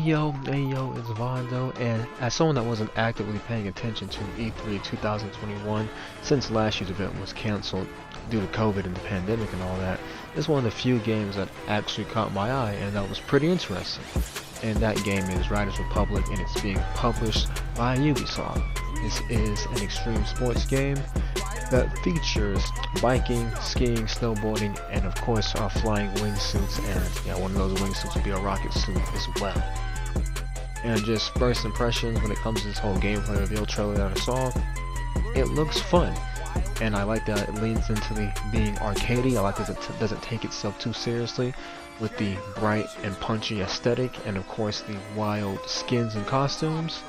Hey yo, it's Vondo, and as someone that wasn't actively paying attention to E3 2021 since last year's event was cancelled due to COVID and the pandemic and all that, this is one of the few games that actually caught my eye and that was pretty interesting. And that game is Riders Republic, and it's being published by Ubisoft. This is an extreme sports game that features biking, skiing, snowboarding, and of course flying wingsuits, and yeah, one of those wingsuits would be a rocket suit as well. And just first impressions when it comes to this whole gameplay reveal trailer that I saw, it looks fun. And I like that it leans into the being arcadey. I like that it doesn't take itself too seriously with the bright and punchy aesthetic, and of course the wild skins and costumes.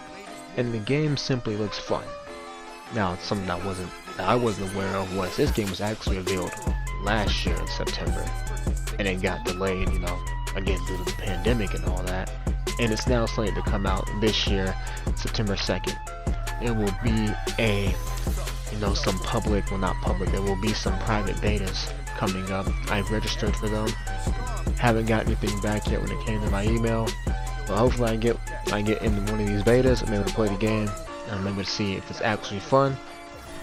And the game simply looks fun. Now, something that I wasn't aware of was this game was actually revealed last year in September, and it got delayed, again due to the pandemic and all that. And it's now slated to come out this year, September 2nd. It will be some public, well not public, there will be some private betas coming up. I've registered for them. Haven't got anything back yet when it came to my email. But hopefully I get into one of these betas. I'm able to play the game, and I'm able to see if it's actually fun.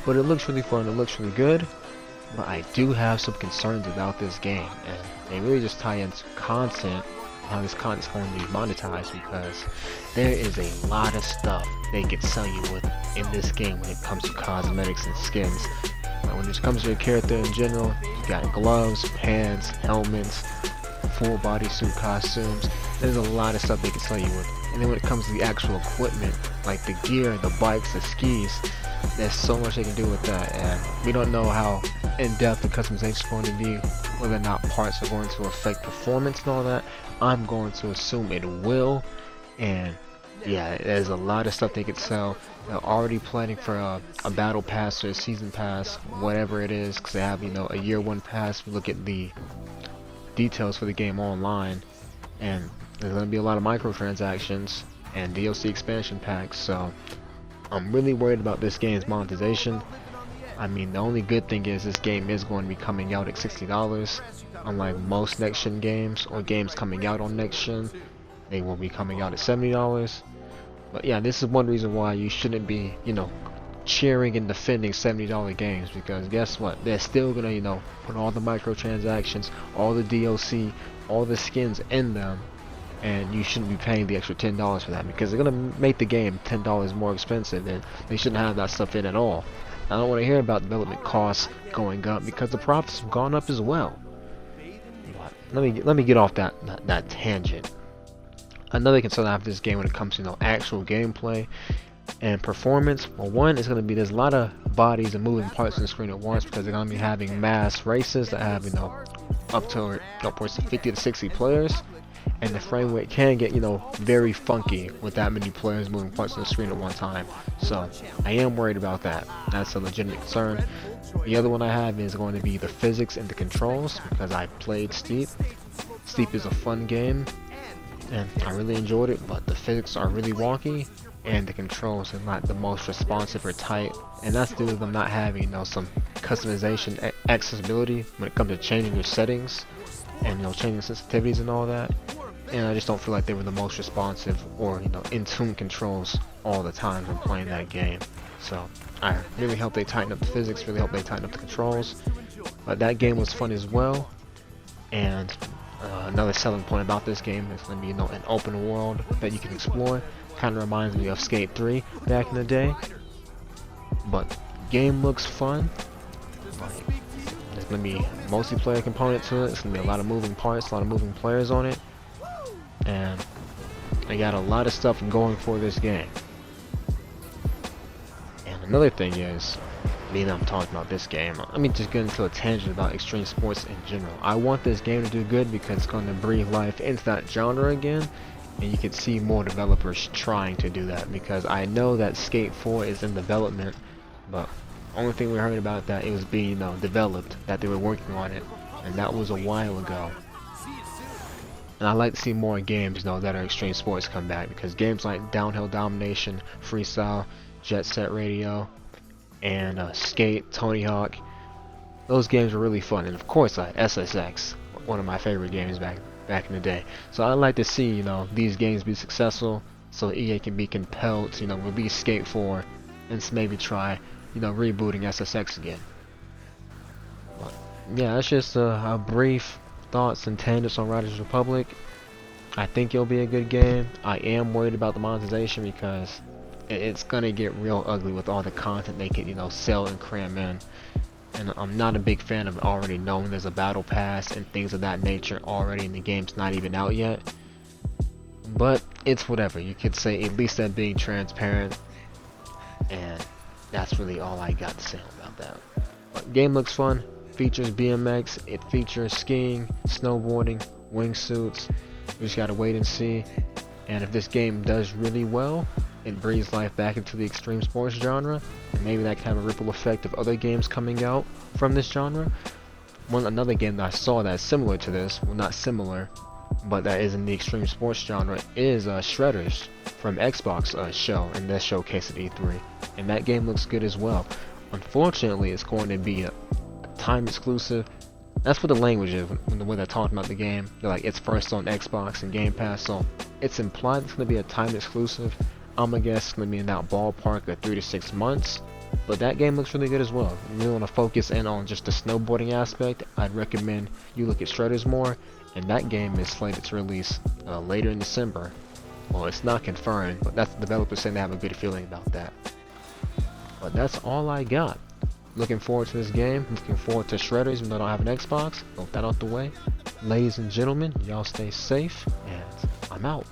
But it looks really fun, it looks really good. But I do have some concerns about this game, and they really just tie into content, how this content's going to be monetized, because there is a lot of stuff they can sell you with in this game when it comes to cosmetics and skins. When it comes to your character in general, you got gloves, pants, helmets, full body suit costumes. There's a lot of stuff they can sell you with. And then when it comes to the actual equipment, like the gear, the bikes, the skis, there's so much they can do with that, and we don't know how in-depth the customization is going to be, whether or not parts are going to affect performance and all that. I'm going to assume it will, and yeah, there's a lot of stuff they could sell. They're already planning for a battle pass or a season pass, whatever it is, because they have a year one pass. We look at the details for the game online, and there's going to be a lot of microtransactions and DLC expansion packs, so I'm really worried about this game's monetization. I mean, the only good thing is this game is going to be coming out at $60, unlike most next-gen games or games coming out on next-gen. They will be coming out at $70. But yeah, this is one reason why you shouldn't be, cheering and defending $70 games, because guess what? They're still gonna, put all the microtransactions, all the DLC, all the skins in them, and you shouldn't be paying the extra $10 for that, because they're gonna make the game $10 more expensive, and they shouldn't have that stuff in at all. I don't want to hear about development costs going up, because the profits have gone up as well. But let me get off that tangent. Another concern I have with this game when it comes to actual gameplay and performance. Well, one is going to be there's a lot of bodies and moving parts on the screen at once, because they're going to be having mass races that have up to upwards to 50 to 60 players, and the frame rate can get very funky with that many players moving parts on the screen at one time. So I am worried about that. That's a legitimate concern. The other one I have is going to be the physics and the controls, because I played Steep. Steep is a fun game, and I really enjoyed it, but the physics are really wonky, and the controls are not the most responsive or tight, and that's due to them not having some customization accessibility when it comes to changing your settings and changing sensitivities and all that. And I just don't feel like they were the most responsive or in tune controls all the time when playing that game. So I really hope they tighten up the physics, really hope they tighten up the controls. But that game was fun as well. And another selling point about this game is going to be an open world that you can explore. Kind of reminds me of Skate 3 back in the day. But game looks fun. There's going to be a multiplayer component to it. It's going to be a lot of moving parts, a lot of moving players on it. And they got a lot of stuff going for this game. And another thing is, being that I'm talking about this game, let me just get into a tangent about extreme sports in general. I want this game to do good because it's going to breathe life into that genre again, and you can see more developers trying to do that, because I know that Skate 4 is in development, but only thing we heard about that it was being developed, that they were working on it, and that was a while ago. And I like to see more games that are extreme sports come back, because games like Downhill Domination, Freestyle, Jet Set Radio, and Skate, Tony Hawk, those games were really fun. And of course SSX, one of my favorite games back back in the day. So I'd like to see, you know, these games be successful, so EA can be compelled to, you know, release Skate 4 and maybe try, you know, rebooting SSX again. But yeah, that's just a brief thoughts and tangents on Riders Republic. I think it'll be a good game. I am worried about the monetization because it's gonna get real ugly with all the content they can, you know, sell and cram in. And I'm not a big fan of already knowing there's a battle pass and things of that nature already, and the game's not even out yet. But it's whatever. You could say at least that being transparent, and that's really all I got to say about that. But game looks fun. Features BMX. It features skiing, snowboarding, wingsuits. We just gotta wait and see. And if this game does really well, it breathes life back into the extreme sports genre, and maybe that can have a ripple effect of other games coming out from this genre. Another game that I saw that's similar to this, well, not similar, but that is in the extreme sports genre, is Shredders from Xbox show, and that showcase at E3, and that game looks good as well. Unfortunately, it's going to be a time exclusive. That's what the language is when the way they're talking about the game. They're like, it's first on Xbox and Game Pass, so it's implied it's going to be a time exclusive. I'm gonna guess it's gonna be in that ballpark of 3 to 6 months, but that game looks really good as well. If you really want to focus in on just the snowboarding aspect, I'd recommend you look at Shredders more, and that game is slated to release later in December. Well, it's not confirmed, but that's the developers saying they have a good feeling about that. But that's all I got. Looking forward to this game, looking forward to Shredders even though I don't have an Xbox. With that out the way, ladies and gentlemen, y'all stay safe, and I'm out.